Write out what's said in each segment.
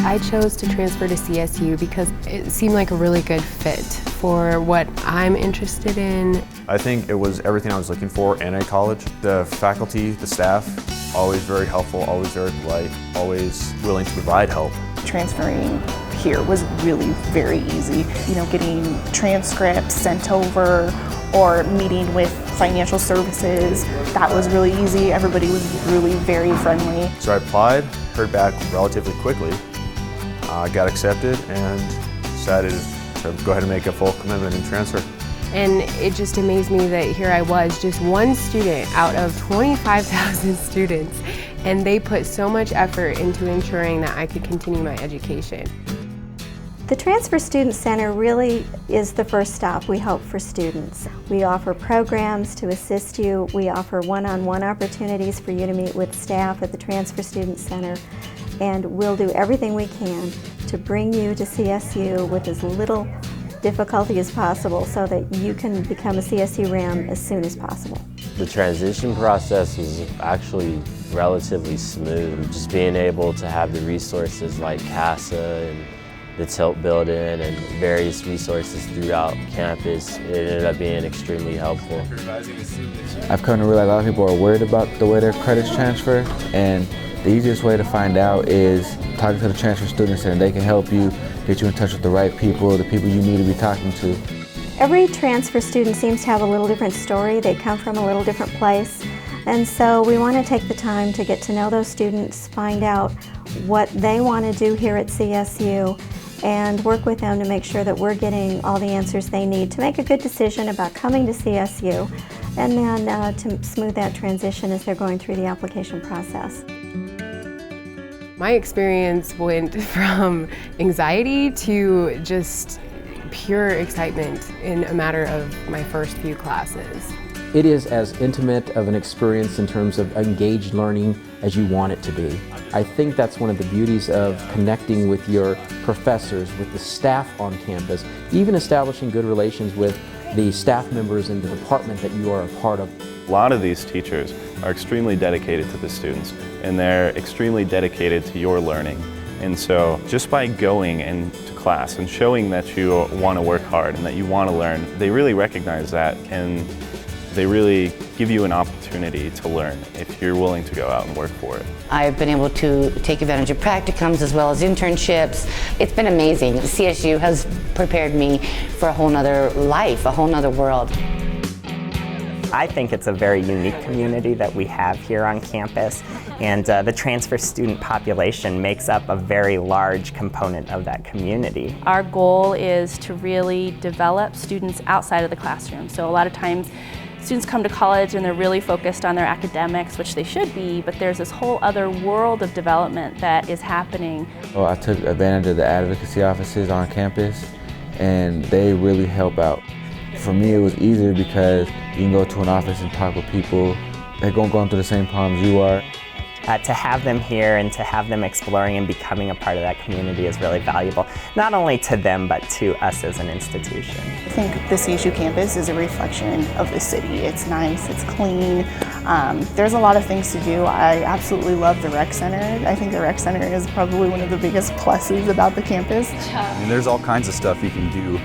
I chose to transfer to CSU because it seemed like a really good fit for what I'm interested in. I think it was everything I was looking for in a college. The faculty, the staff, always very helpful, always very polite, always willing to provide help. Transferring here was really very easy. You know, getting transcripts sent over or meeting with financial services, that was really easy. Everybody was really very friendly. So I applied, heard back relatively quickly, got accepted, and decided to go ahead and make a full commitment and transfer. And it just amazed me that here I was, just one student out of 25,000 students, and they put so much effort into ensuring that I could continue my education. The Transfer Student Center really is the first stop, we hope, for students. We offer programs to assist you. We offer one-on-one opportunities for you to meet with staff at the Transfer Student Center, and we'll do everything we can to bring you to CSU with as little difficulty as possible so that you can become a CSU RAM as soon as possible. The transition process was actually relatively smooth. Just being able to have the resources like CASA and the Tilt building and various resources throughout campus, it ended up being extremely helpful. I've come to realize a lot of people are worried about the way their credits transfer, and the easiest way to find out is talking to the transfer students, and they can help you, get you in touch with the right people, the people you need to be talking to. Every transfer student seems to have a little different story. They come from a little different place. And so we want to take the time to get to know those students, find out what they want to do here at CSU, and work with them to make sure that we're getting all the answers they need to make a good decision about coming to CSU, and then to smooth that transition as they're going through the application process. My experience went from anxiety to just pure excitement in a matter of my first few classes. It is as intimate of an experience in terms of engaged learning as you want it to be. I think that's one of the beauties of connecting with your professors, with the staff on campus, even establishing good relations with the staff members in the department that you are a part of. A lot of these teachers are extremely dedicated to the students, and they're extremely dedicated to your learning. And so just by going into class and showing that you want to work hard and that you want to learn, they really recognize that, and they really give you an opportunity to learn if you're willing to go out and work for it. I've been able to take advantage of practicums as well as internships. It's been amazing. CSU has prepared me for a whole nother life, a whole nother world. I think it's a very unique community that we have here on campus, and the transfer student population makes up a very large component of that community. Our goal is to really develop students outside of the classroom. So a lot of times students come to college and they're really focused on their academics, which they should be, but there's this whole other world of development that is happening. Well, I took advantage of the advocacy offices on campus, and they really help out. For me, it was easier because you can go to an office and talk with people that are going through the same problems you are. To have them here and to have them exploring and becoming a part of that community is really valuable, not only to them, but to us as an institution. I think the CSU campus is a reflection of the city. It's nice, it's clean. There's a lot of things to do. I absolutely love the rec center. I think the rec center is probably one of the biggest pluses about the campus. I mean, there's all kinds of stuff you can do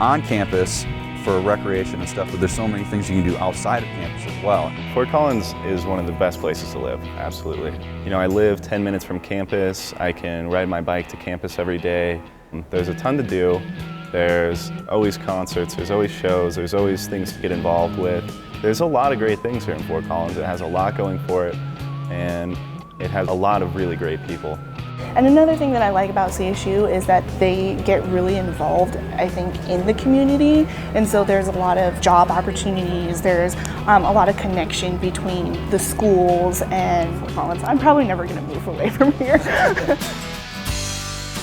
on campus for recreation and stuff, but there's so many things you can do outside of campus as well. Fort Collins is one of the best places to live, absolutely. You know, I live 10 minutes from campus. I can ride my bike to campus every day. There's a ton to do. There's always concerts, there's always shows, there's always things to get involved with. There's a lot of great things here in Fort Collins. It has a lot going for it, and it has a lot of really great people. And another thing that I like about CSU is that they get really involved, I think, in the community. And so there's a lot of job opportunities, there's a lot of connection between the schools and Fort Collins. I'm probably never going to move away from here.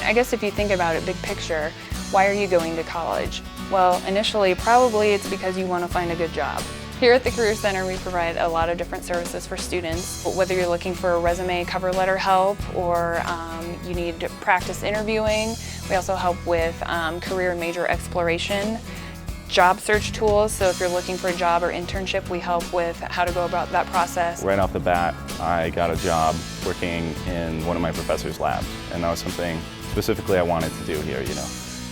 I guess if you think about it big picture, why are you going to college? Well, initially, probably it's because you want to find a good job. Here at the Career Center, we provide a lot of different services for students. Whether you're looking for resume cover letter help or you need to practice interviewing, we also help with career and major exploration. job search tools, so if you're looking for a job or internship, we help with how to go about that process. Right off the bat, I got a job working in one of my professor's labs, and that was something specifically I wanted to do here, you know.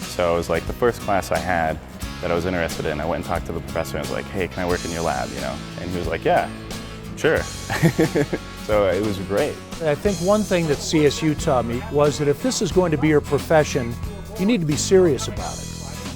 So it was like the first class I had that I was interested in. I went and talked to the professor and I was like, hey, can I work in your lab, you know? And he was like, yeah, sure. So it was great. I think one thing that CSU taught me was that if this is going to be your profession, you need to be serious about it.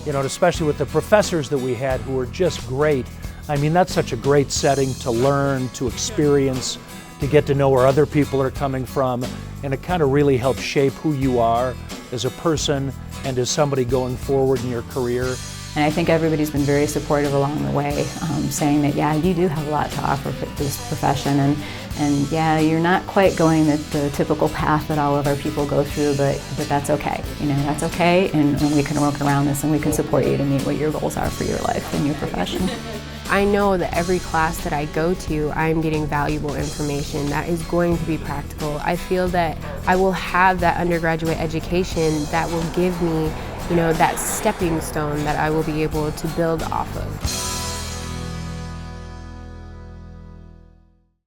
You know, especially with the professors that we had who were just great. I mean, that's such a great setting to learn, to experience, to get to know where other people are coming from, and it kind of really helps shape who you are as a person and as somebody going forward in your career. And I think everybody's been very supportive along the way, saying that, yeah, you do have a lot to offer for this profession, and yeah, you're not quite going the typical path that all of our people go through, but that's okay. You know, that's okay, and we can work around this, and we can support you to meet what your goals are for your life and your profession. I know that every class that I go to, I'm getting valuable information that is going to be practical. I feel that I will have that undergraduate education that will give me, you know, that stepping stone that I will be able to build off of.